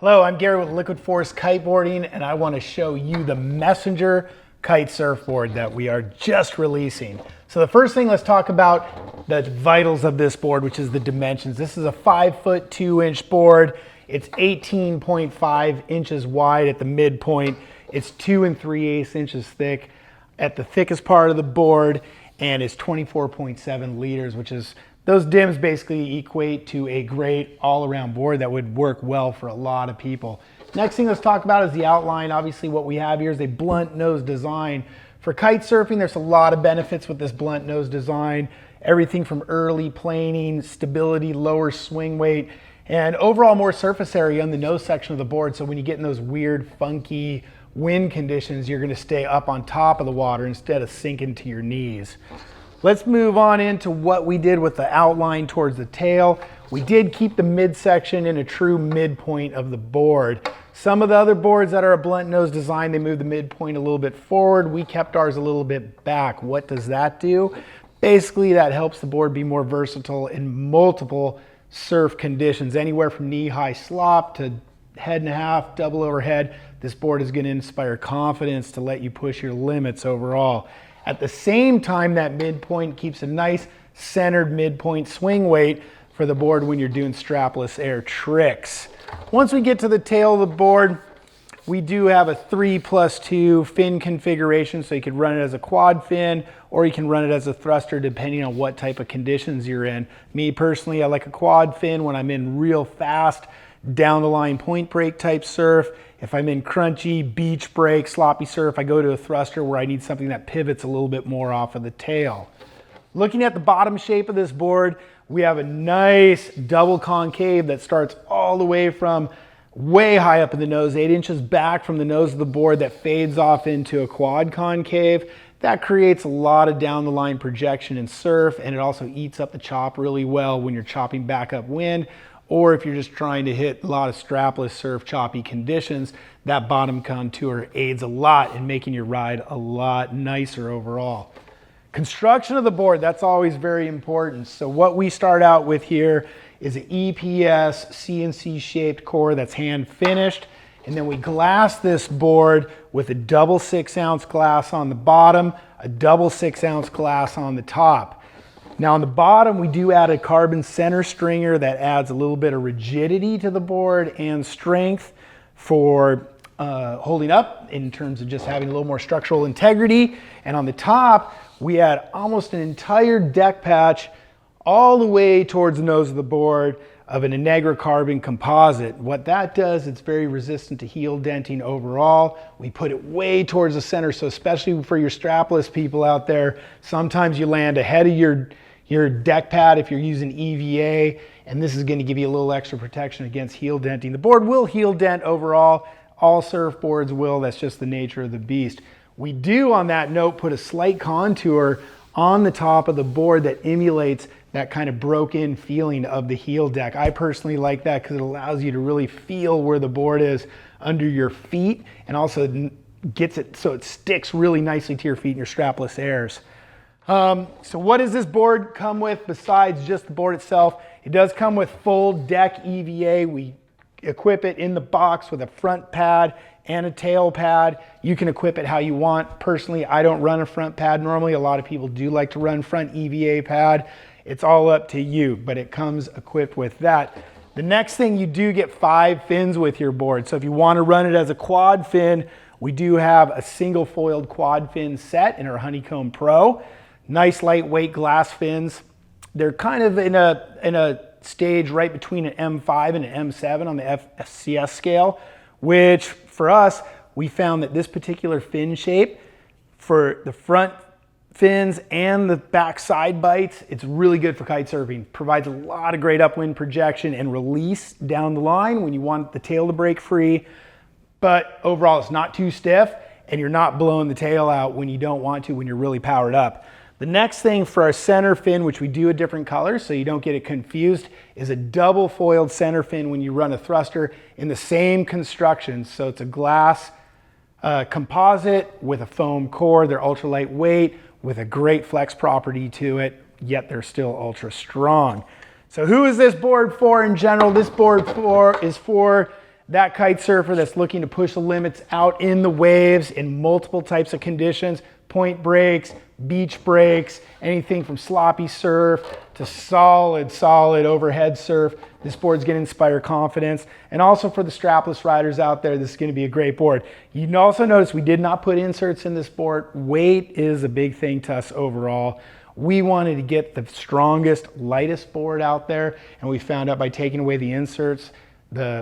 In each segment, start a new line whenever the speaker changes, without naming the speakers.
Hello, I'm Gary with Liquid Force Kiteboarding, and I want to show you the Messenger kite surfboard that we are just releasing. So the first thing, let's talk about the vitals of this board, which is the dimensions. This is a 5'2" 2" board. It's 18.5 inches wide at the midpoint. It's 2 3/8 inches thick at the thickest part of the board, and it's 24.7 liters, which is, those dims basically equate to a great all-around board that would work well for a lot of people. Next thing let's talk about is the outline. Obviously what we have here is a blunt nose design. For kite surfing, there's a lot of benefits with this blunt nose design. Everything from early planing, stability, lower swing weight, and overall more surface area on the nose section of the board. So when you get in those weird, funky wind conditions, you're gonna stay up on top of the water instead of sinking to your knees. Let's move on into what we did with the outline towards the tail. We did keep the midsection in a true midpoint of the board. Some of the other boards that are a blunt nose design, they move the midpoint a little bit forward. We kept ours a little bit back. What does that do? Basically, that helps the board be more versatile in multiple surf conditions, anywhere from knee-high slop to head and a half, double overhead. This board is going to inspire confidence to let you push your limits overall. At the same time, that midpoint keeps a nice centered midpoint swing weight for the board when you're doing strapless air tricks. Once we get to the tail of the board, we do have a 3+2 fin configuration, so you could run it as a quad fin or you can run it as a thruster depending on what type of conditions you're in. Me personally, I like a quad fin when I'm in real fast, down the line point break type surf. If I'm in crunchy, beach break, sloppy surf, I go to a thruster where I need something that pivots a little bit more off of the tail. Looking at the bottom shape of this board, we have a nice double concave that starts all the way from way high up in the nose, 8 inches back from the nose of the board, that fades off into a quad concave. That creates a lot of down the line projection in surf, and it also eats up the chop really well when you're chopping back up wind, or if you're just trying to hit a lot of strapless surf choppy conditions. That bottom contour aids a lot in making your ride a lot nicer overall. Construction of the board, that's always very important. So what we start out with here is an EPS CNC shaped core that's hand finished. And then we glass this board with a double 6-ounce glass on the bottom, a double 6-ounce glass on the top. Now on the bottom, we do add a carbon center stringer that adds a little bit of rigidity to the board and strength for holding up in terms of just having a little more structural integrity. And on the top, we add almost an entire deck patch all the way towards the nose of the board of an Inegra carbon composite. What that does, it's very resistant to heel denting overall. We put it way towards the center, so especially for your strapless people out there, sometimes you land ahead of your deck pad if you're using EVA, and this is going to give you a little extra protection against heel denting. The board will heel dent overall. All surfboards will. That's just the nature of the beast. We do, on that note, put a slight contour on the top of the board that emulates that kind of broken feeling of the heel deck. I personally like that because it allows you to really feel where the board is under your feet, and also gets it so it sticks really nicely to your feet in your strapless airs. So what does this board come with besides just the board itself? It does come with full deck EVA. We equip it in the box with a front pad and a tail pad. You can equip it how you want. Personally, I don't run a front pad normally. A lot of people do like to run front EVA pad. It's all up to you, but it comes equipped with that. The next thing, you do get 5 fins with your board. So if you want to run it as a quad fin, we do have a single foiled quad fin set in our Honeycomb Pro. Nice lightweight glass fins. They're kind of in a stage right between an M5 and an M7 on the FCS scale, which for us, we found that this particular fin shape for the front fins and the back side bites, it's really good for kite surfing. Provides a lot of great upwind projection and release down the line when you want the tail to break free. But overall, it's not too stiff, and you're not blowing the tail out when you don't want to, when you're really powered up. The next thing for our center fin, which we do a different color so you don't get it confused, is a double foiled center fin when you run a thruster in the same construction. So it's a glass composite with a foam core. They're ultra lightweight with a great flex property to it, yet they're still ultra strong. So who is this board for in general? This board is for that kite surfer that's looking to push the limits out in the waves in multiple types of conditions, point breaks, beach breaks, anything from sloppy surf to solid overhead surf. This board's going to inspire confidence. And also for the strapless riders out there, this is going to be a great board. You can also notice we did not put inserts in this board. Weight is a big thing to us overall. We wanted to get the strongest, lightest board out there, and we found out by taking away the inserts,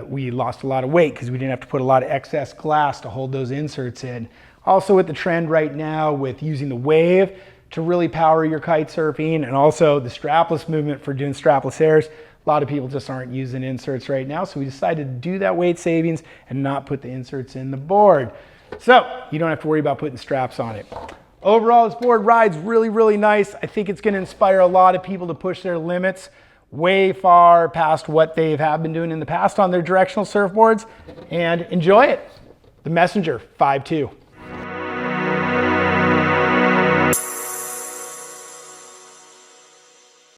we lost a lot of weight because we didn't have to put a lot of excess glass to hold those inserts in. Also with the trend right now with using the wave to really power your kite surfing, and also the strapless movement for doing strapless airs, a lot of people just aren't using inserts right now, so we decided to do that weight savings and not put the inserts in the board. So you don't have to worry about putting straps on it. Overall, this board rides really nice. I think it's going to inspire a lot of people to push their limits way far past what they have been doing in the past on their directional surfboards, and enjoy it. The Messenger 5.2.